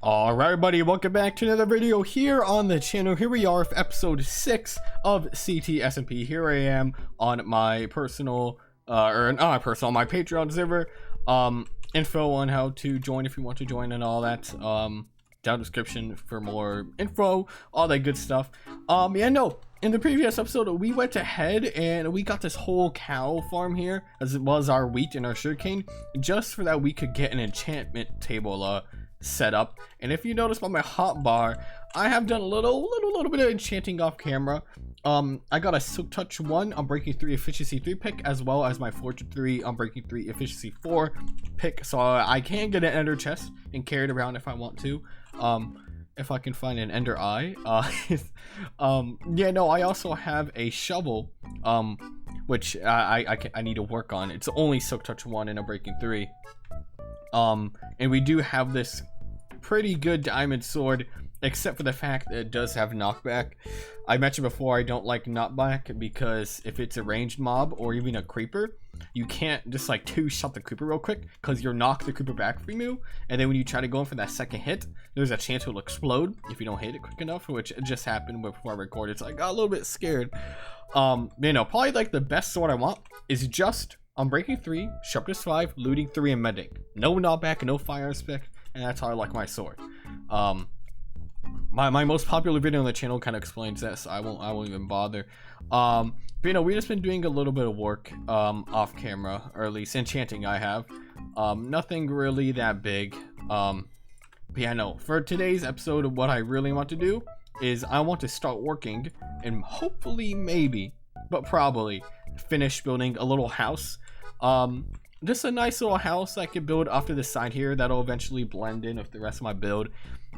Alright everybody, welcome back to another video here on the channel. Here we are with episode 6 of CTSMP. Here I am on my personal, my Patreon server. Info on how to join if you want to join and all that. Down description for more info, all that good stuff. In the previous episode, we went ahead and we got this whole cow farm here, as it was our wheat and our sugarcane, just for that we could get an enchantment table, set up. And if you notice by my hotbar, I have done a little bit of enchanting off camera. I got a Silk Touch 1 on Breaking 3 Efficiency 3 pick, as well as my Fortune 3 on Breaking 3 Efficiency 4 pick, so I can get an ender chest and carry it around if I want to, if I can find an ender eye. I also have a shovel, which I need to work on. It's only Silk Touch 1 and a Breaking 3. And we do have this pretty good diamond sword, except for the fact that it does have knockback. I mentioned before I don't like knockback because if it's a ranged mob or even a creeper, you can't just like two-shot the creeper real quick because you'll knock the creeper back from you, and then when you try to go in for that second hit, there's a chance it'll explode if you don't hit it quick enough, which just happened before I recorded, so I got a little bit scared. Probably like the best sword I want is just on Breaking 3, Sharpness 5, Looting 3, and Mending. No knockback, no fire spec, and that's how I like my sword. My most popular video on the channel kind of explains this. I won't even bother. We just been doing a little bit of work off camera, or at least enchanting I have. Nothing really that big. For today's episode, what I really want to do is I want to start working and hopefully, maybe, but probably finish building a little house. Just a nice little house I could build off to the side here that'll eventually blend in with the rest of my build.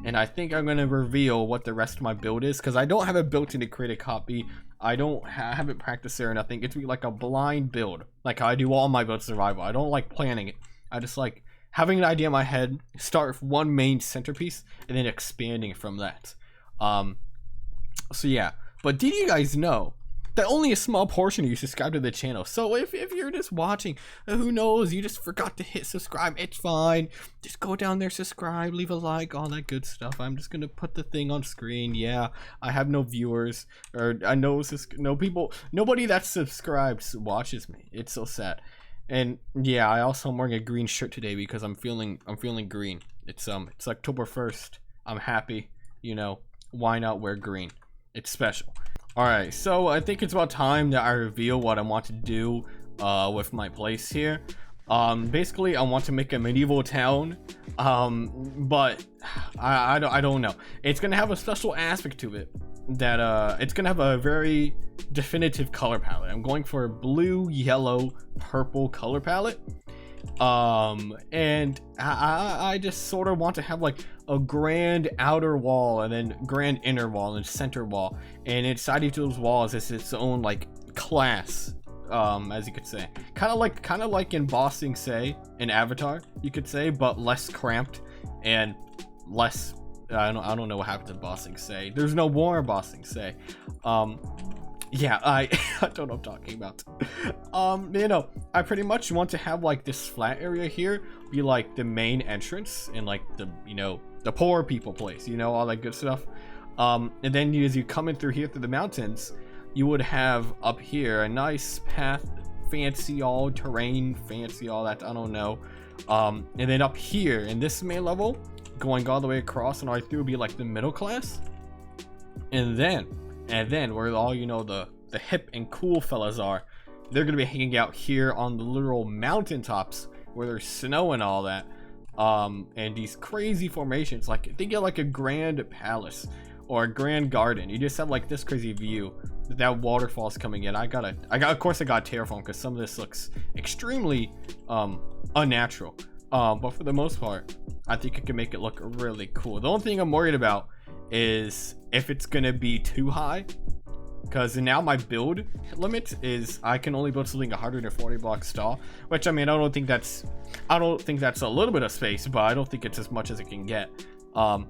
And I think I'm going to reveal what the rest of my build is, because I don't have it built in to create a copy. I haven't practiced there or nothing. It's like a blind build, like how I do all my build survival. I don't like planning it. I just like having an idea in my head, start with one main centerpiece, and then expanding from that. So yeah, but did you guys know that only a small portion of you subscribe to the channel? So if you're just watching, who knows, you just forgot to hit subscribe, it's fine. Just go down there, subscribe, leave a like, all that good stuff. I'm just gonna put the thing on screen. Yeah, I have no viewers, or I know no people, nobody that subscribes watches me. It's so sad. And yeah, I also am wearing a green shirt today because I'm feeling green. It's October 1st. I'm happy, why not wear green? It's special. Alright, so I think it's about time that I reveal what I want to do with my place here. Basically, I want to make a medieval town, but I don't know. It's gonna have a special aspect to it that it's gonna have a very definitive color palette. I'm going for a blue, yellow, purple color palette. And I just sort of want to have like a grand outer wall and then grand inner wall and center wall, and inside each of those walls is its own like class, as you could say, kind of like in Ba Sing Se in Avatar, you could say, but less cramped and less, I don't know what happened to Ba Sing Se. There's no more Ba Sing Se. Yeah, I don't know what I'm talking about. I pretty much want to have like this flat area here be like the main entrance and like the poor people place, all that good stuff. And then as you come in through here through the mountains, you would have up here a nice path, fancy all terrain, fancy all that, I don't know. And then up here in this main level, going all the way across and right through would be like the middle class. And then where all the hip and cool fellas are, they're gonna be hanging out here on the literal mountaintops where there's snow and all that, and these crazy formations. Like think of like a grand palace or a grand garden. You just have like this crazy view that waterfall's coming in. Of course I got terraform because some of this looks extremely unnatural, but for the most part I think it can make it look really cool. The only thing I'm worried about is if it's gonna be too high, because now my build limit is I can only build something 140 blocks tall, which I don't think that's a little bit of space, but I don't think it's as much as it can get. But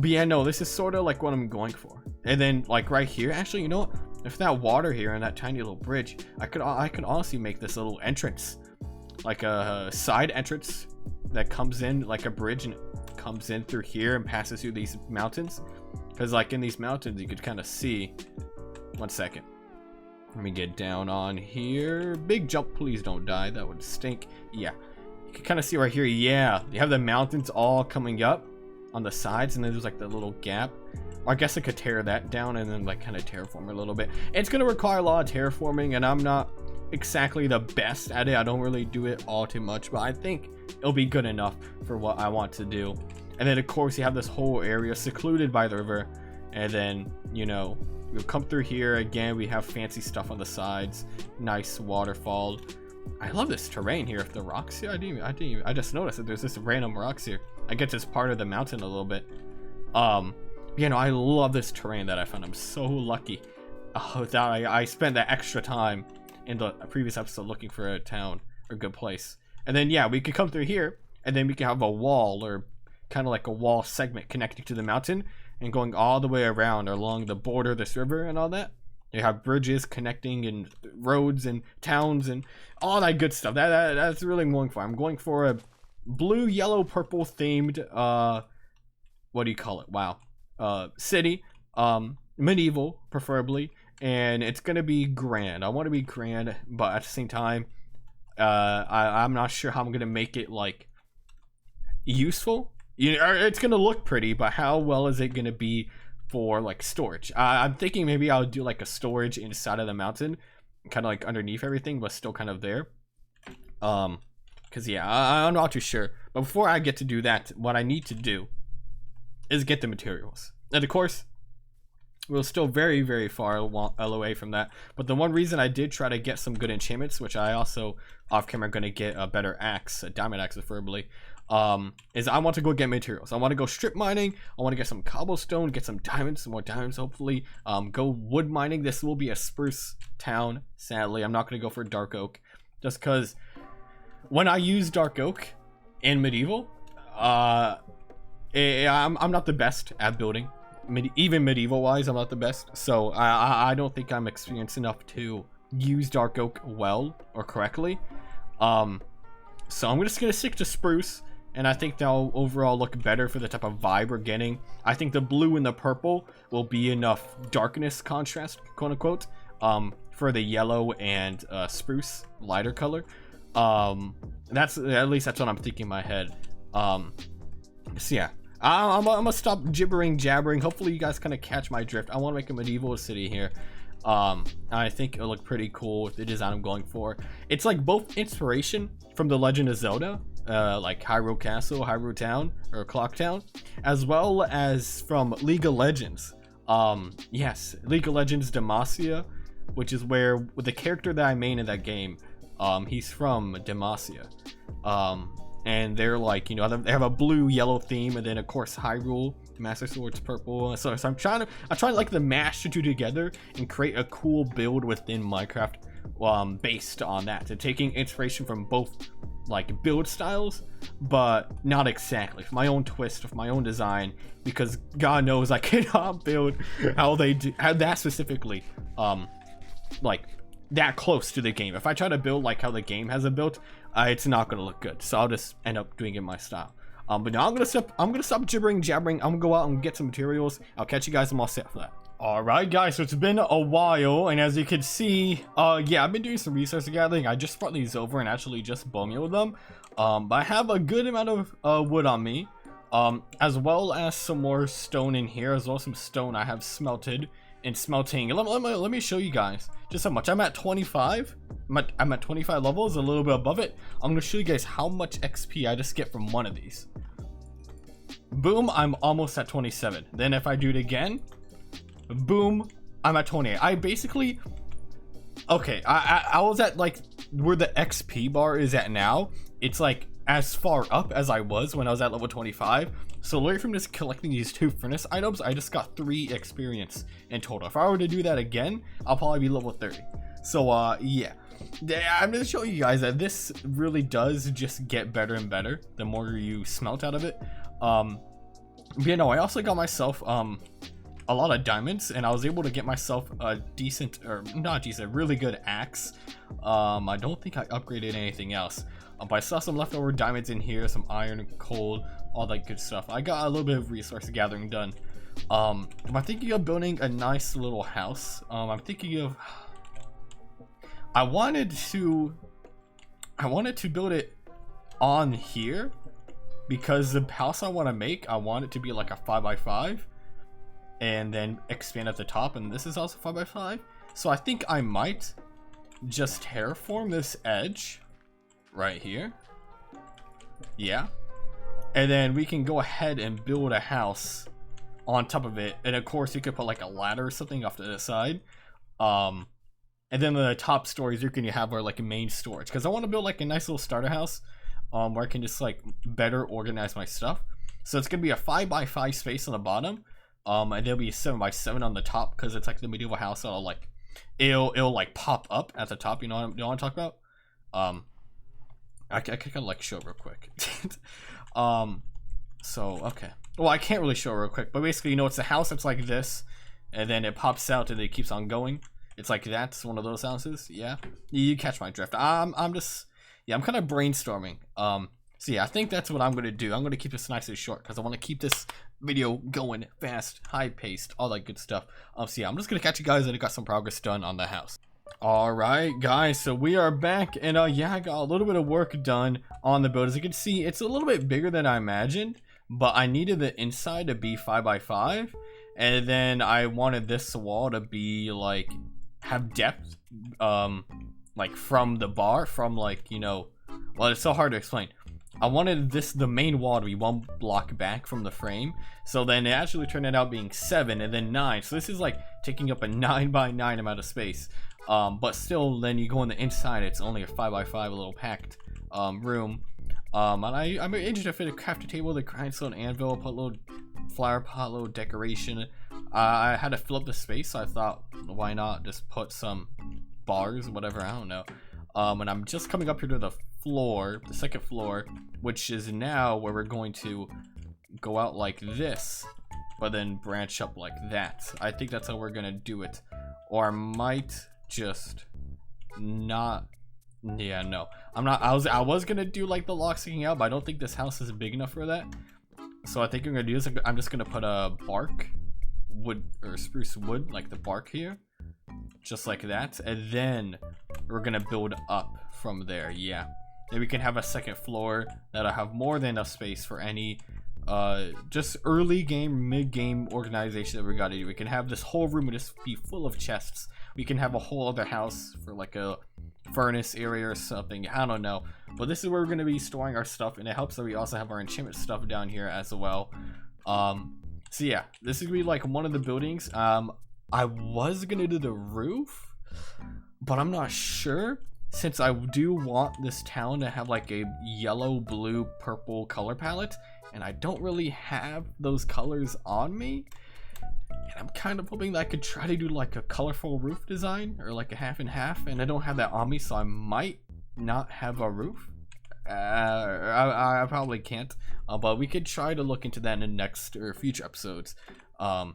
yeah, no, this is sort of like what I'm going for. And then like right here, actually, if that water here and that tiny little bridge, I could honestly make this little entrance, like a side entrance that comes in like a bridge and comes in through here and passes through these mountains. Because like in these mountains, you could kind of see. 1 second. Let me get down on here. Big jump, please don't die. That would stink. Yeah. You can kind of see right here. Yeah. You have the mountains all coming up on the sides, and then there's like the little gap. I guess I could tear that down and then like kind of terraform a little bit. It's going to require a lot of terraforming, and I'm not exactly the best at it. I don't really do it all too much, but I think it'll be good enough for what I want to do. And then of course you have this whole area secluded by the river, and then, you know, we'll come through here again. We have fancy stuff on the sides, nice waterfall. I love this terrain here. If the rocks here, I just noticed that there's this random rocks here. I guess it's part of the mountain a little bit. You know, I love this terrain that I found. I'm so lucky that I spent that extra time in the previous episode looking for a town or good place. And then yeah, we could come through here, and then we can have a wall, or kind of like a wall segment connecting to the mountain and going all the way around along the border of this river and all that. You have bridges connecting and roads and towns and all that good stuff. That's really what I'm going for. I'm going for a blue, yellow, purple themed what do you call it? Wow. City, medieval preferably, and it's gonna be grand. I want to be grand, but at the same time, I'm not sure how I'm gonna make it like useful. You know, it's gonna look pretty, but how well is it gonna be for like storage? I'm thinking maybe I'll do like a storage inside of the mountain, kind of like underneath everything, but still kind of there. Because yeah, I'm not too sure. But before I get to do that, what I need to do is get the materials. And of course, we're still very, very far away from that. But the one reason I did try to get some good enchantments, which I also off camera going to get a better axe, a diamond axe preferably, is I want to go get materials. I want to go strip mining. I want to get some cobblestone, get some diamonds, some more diamonds hopefully. Go wood mining. This will be a spruce town, sadly. I'm not going to go for dark oak, just because when I use dark oak in medieval, I'm not the best at building. Even medieval wise, I'm not the best. So I don't think I'm experienced enough to use dark oak well or correctly. So I'm just gonna stick to spruce, and I think that'll overall look better for the type of vibe we're getting. I think the blue and the purple will be enough darkness contrast, quote unquote, for the yellow and spruce lighter color. That's at least that's what I'm thinking in my head. So yeah, I'm gonna stop jabbering. Hopefully you guys kind of catch my drift. I want to make a medieval city here. I think it'll look pretty cool with the design I'm going for. It's like both inspiration from The Legend of Zelda, like Hyrule Castle, Hyrule Town, or Clock Town, as well as from League of Legends. Yes, League of Legends Demacia, which is where with the character that I main in that game, he's from Demacia. And they're like, you know, they have a blue yellow theme, and then of course Hyrule Master Sword's purple. So I'm trying to like the mash the two together and create a cool build within Minecraft, based on that. So taking inspiration from both like build styles, but not exactly, my own twist of my own design, because God knows I cannot build how they do, how that specifically, like that close to the game. If I try to build like how the game has it built, it's not gonna look good. So I'll just end up doing it in my style. But now I'm gonna stop jabbering. I'm gonna go out and get some materials. I'll catch you guys. I'm all set for that. Alright guys, so it's been a while, and as you can see, yeah, I've been doing some resource gathering. I just brought these over and actually just bone mealed them. But I have a good amount of wood on me, as well as some more stone in here, as well as some stone I have smelted and smelting. Let me show you guys just how much. I'm at 25. I'm at 25 levels, a little bit above it. I'm gonna show you guys how much XP I just get from one of these. Boom, I'm almost at 27. Then if I do it again, boom, I'm at 28. I basically, okay, I was at like where the XP bar is at now. It's like as far up as I was when I was at level 25. So literally from just collecting these 2 furnace items, I just got 3 experience in total. If I were to do that again, I'll probably be level 30. So yeah, I'm gonna show you guys that this really does just get better and better the more you smelt out of it. You know, I also got myself a lot of diamonds, and I was able to get myself a decent, or not decent, really good axe. I don't think I upgraded anything else, but I saw some leftover diamonds in here, some iron and coal, all that good stuff. I got a little bit of resource gathering done. I'm thinking of building a nice little house. I'm thinking of, I wanted to build it on here because the house I want to make, I want it to be like a 5x5 and then expand at the top, and this is also 5x5. So I think I might just terraform this edge right here. Yeah. And then we can go ahead and build a house on top of it. And of course you could put like a ladder or something off to the side. And then the top stories you can have are like a main storage. Because I want to build like a nice little starter house where I can just like better organize my stuff. So it's going to be a 5x5 space on the bottom. And there'll be a 7x7 on the top because it's like the medieval house that'll like, it'll like pop up at the top. You know what I'm talking about? I can kind of like show it real quick. So okay, well I can't really show it real quick, but basically, you know, it's a house that's like this, and then it pops out and it keeps on going. It's like that's one of those houses. Yeah, you catch my drift. I'm just, yeah, I'm kind of brainstorming. So yeah, I think that's what I'm gonna do. I'm gonna keep this nice and short because I want to keep this video going fast, high paced, all that good stuff. So yeah, I'm just gonna catch you guys and I got some progress done on the house. Alright guys, so we are back, and yeah, I got a little bit of work done on the build. As you can see, it's a little bit bigger than I imagined, but I needed the inside to be 5x5, and then I wanted this wall to be like, have depth, like from the bar, from like, you know, well, it's so hard to explain. I wanted the main wall to be 1 block back from the frame, so then it actually turned out being 7 and then 9, so this is like taking up a 9x9 amount of space. But still, then you go on the inside, it's only a 5x5, a little packed room. And I made it to fit a crafting table, the grindstone anvil, put a little flower pot, a little decoration. I had to fill up the space, so I thought, why not just put some bars, whatever, I don't know. And I'm just coming up here to the floor, the second floor, which is now where we're going to go out like this, but then branch up like that. I think that's how we're gonna do it. Or I might just not, yeah, no, I'm not. I was gonna do like the lock sticking out, but I don't think this house is big enough for that. So I think I'm gonna do is I'm just gonna put a bark wood or spruce wood, like the bark here, just like that, and then we're gonna build up from there. Yeah, then we can have a second floor that'll have more than enough space for any just early game, mid game organization that we gotta do. We can have this whole room just be full of chests. We can have a whole other house for like a furnace area or something, I don't know, but this is where we're going to be storing our stuff, and it helps that we also have our enchantment stuff down here as well. So yeah, this is gonna be like one of the buildings. I was gonna do the roof, but I'm not sure, since I do want this town to have like a yellow, blue, purple color palette, and I don't really have those colors on me. And I'm kind of hoping that I could try to do like a colorful roof design, or like a half and half, and I don't have that on me, so I might not have a roof. I probably can't, but we could try to look into that in the next or future episodes. But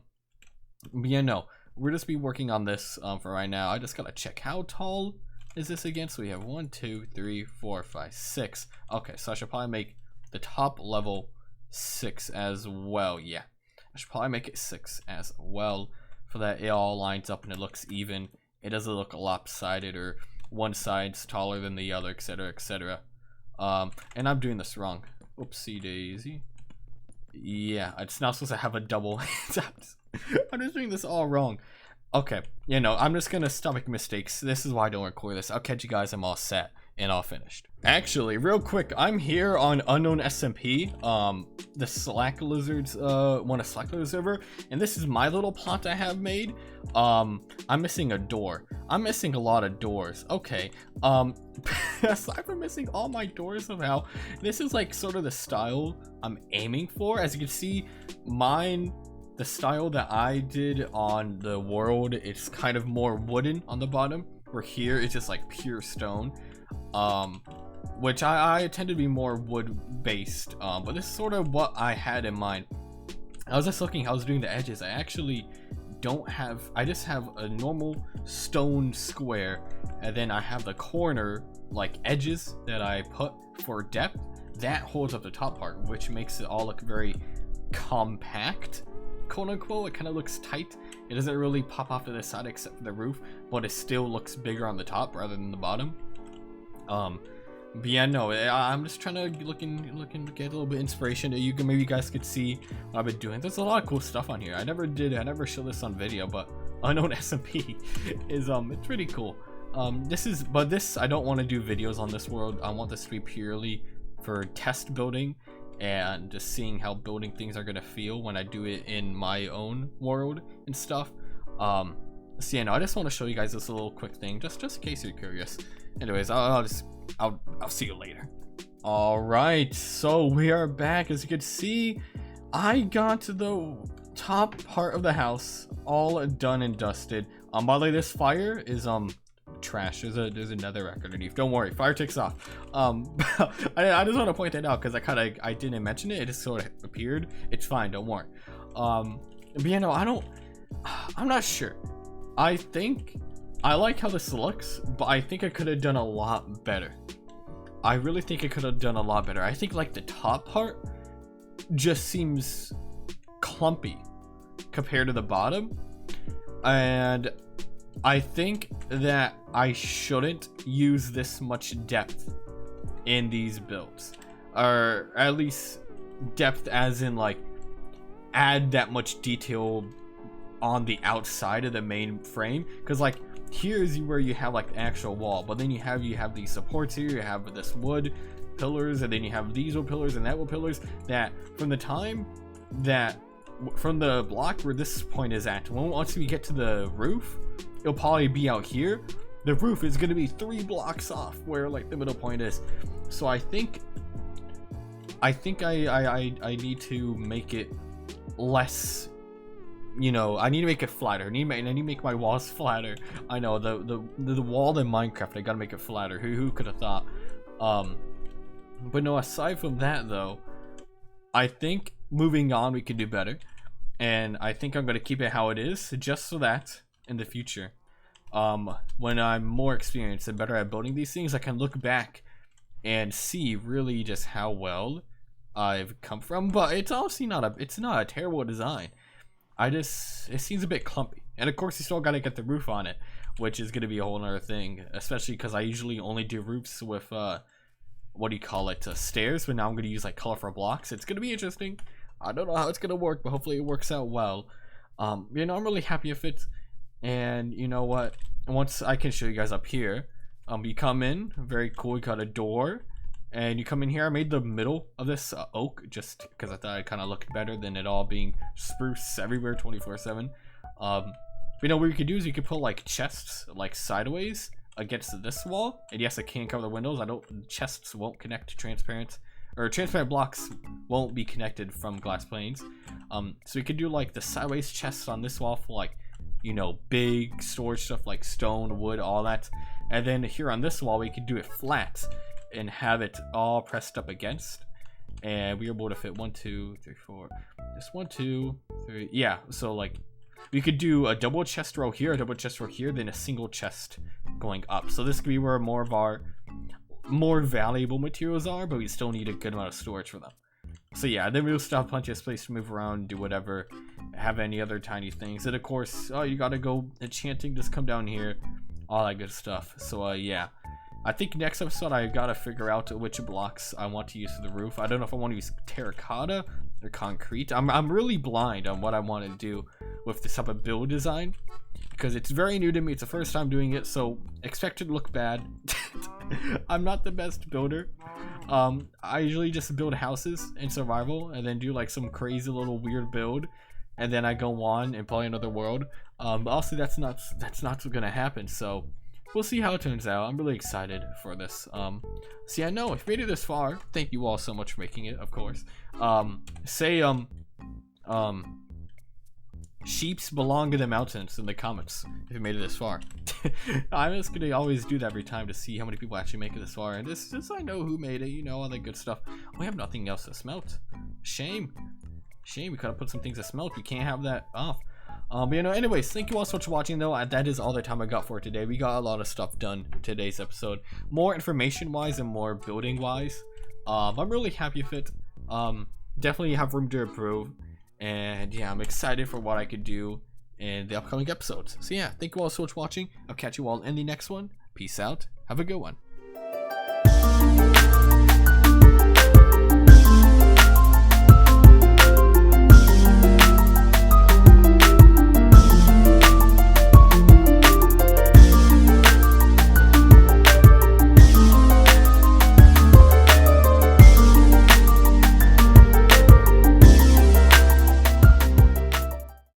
yeah, no, we'll just be working on this for right now. I just gotta check how tall is this again. So we have 1, 2, 3, 4, 5, 6. Okay, so I should probably make the top level 6 as well. Yeah, I should probably make it 6 as well, for that it all lines up and it looks even. It doesn't look lopsided or one side's taller than the other, etc., etc. And I'm doing this wrong. Oopsie daisy. Yeah, it's not supposed to have a double. I'm just doing this all wrong. Okay, you know, I'm just gonna stop making mistakes. This is why I don't record this. I'll catch you guys. I'm all set and all finished. Actually, real quick, I'm here on Unknown SMP, the Slack Lizards, one of Slack Lizards server, and this is my little plot I have made. I'm missing a door. I'm missing a lot of doors. Okay, aside from missing all my doors somehow, this is like sort of the style I'm aiming for. As you can see, the style that I did on the world, it's kind of more wooden on the bottom, where here it's just like pure stone. Which I tend to be more wood based, but this is sort of what I had in mind. I was just looking how I was doing the edges. I actually don't have, I just have a normal stone square, and then I have the corner like edges that I put for depth, that holds up the top part, which makes it all look very compact, quote unquote. It kind of looks tight. It doesn't really pop off to the side except for the roof, but it still looks bigger on the top rather than the bottom. But yeah, no, I'm just trying to looking to get a little bit of inspiration. Maybe you guys could see what I've been doing. There's a lot of cool stuff on here. I never showed this on video, but Unknown SMP is it's pretty cool. This I don't want to do videos on this world. I want this to be purely for test building and just seeing how building things are gonna feel when I do it in my own world and stuff. So yeah, no, I just want to show you guys this little quick thing, just in case you're curious. Anyways, I'll see you later. All right, so we are back. As you can see, I got to the top part of the house all done and dusted. By the way, this fire is trash. There's another rack underneath. Don't worry, fire takes off. I just want to point that out because I didn't mention it. It just sort of appeared. It's fine. Don't worry. But you know, I'm not sure. I think I like how this looks, but I think I could have done a lot better. I really think I could have done a lot better. I think like the top part just seems clumpy compared to the bottom, and I think that I shouldn't use this much depth in these builds, or at least depth as in like add that much detail on the outside of the main frame, because like here's where you have like the actual wall, but then you have these supports here, you have this wood pillars, and then you have these wood pillars and that wood pillars, that from the time that from the block where this point is at, once we get to the roof, it'll probably be out here. The roof is going to be 3 blocks off where like the middle point is. So I think I need to make it less, you know, I need to make it flatter. I need to make my walls flatter. I know the wall in Minecraft, I gotta make it flatter. Who could have thought? But no, aside from that though, I think moving on we could do better, and I think I'm gonna keep it how it is, just so that in the future, when I'm more experienced and better at building these things, I can look back and see really just how well I've come from. But it's obviously not a terrible design. It seems a bit clumpy, and of course you still got to get the roof on it, which is going to be a whole nother thing, especially because I usually only do roofs with what do you call it, stairs, but now I'm going to use like colorful blocks. It's going to be interesting. I don't know how it's going to work, but hopefully it works out well. You know, I'm really happy with it. And you know what, once I can show you guys up here, you come in, very cool, you got a door, and you come in here. I made the middle of this oak just because I thought it kind of looked better than it all being spruce everywhere 24/7. You know what you could do is you could put like chests like sideways against this wall, and yes, I can cover the windows. Chests won't connect to transparent blocks won't be connected from glass planes. So you could do like the sideways chests on this wall for like, you know, big storage stuff like stone, wood, all that. And then here on this wall we could do it flat and have it all pressed up against, and we were able to fit 1 2 3 4, just 1 2 3, yeah. So like we could do a double chest row here, a double chest row here, then a single chest going up. So this could be where more of our more valuable materials are, but we still need a good amount of storage for them. So yeah, then we'll still have plenty of space to move around, do whatever, have any other tiny things. And of course, oh, you gotta go enchanting, just come down here, all that good stuff. So yeah, I think next episode I gotta figure out which blocks I want to use for the roof. I don't know if I want to use terracotta or concrete. I'm really blind on what I want to do with this type of build design, because it's very new to me. It's the first time doing it, so expect it to look bad. I'm not the best builder. I usually just build houses in survival and then do like some crazy little weird build, and then I go on and play another world. But also that's not what's gonna happen, so we'll see how it turns out. I'm really excited for this. So yeah, no, if you made it this far, thank you all so much for making it, of course. Say sheeps belong in the mountains in the comments if you made it this far. I'm just gonna always do that every time to see how many people actually make it this far, and this just I know who made it, you know, all that good stuff. We have nothing else to smelt. Shame, we could have put some things to smelt. We can't have that off. But you know, anyways, thank you all so much for watching though. That is all the time I got for today. We got a lot of stuff done today's episode, more information wise and more building wise. I'm really happy with it. Definitely have room to improve, and yeah, I'm excited for what I could do in the upcoming episodes. So yeah, thank you all so much for watching. I'll catch you all in the next one. Peace out. Have a good one.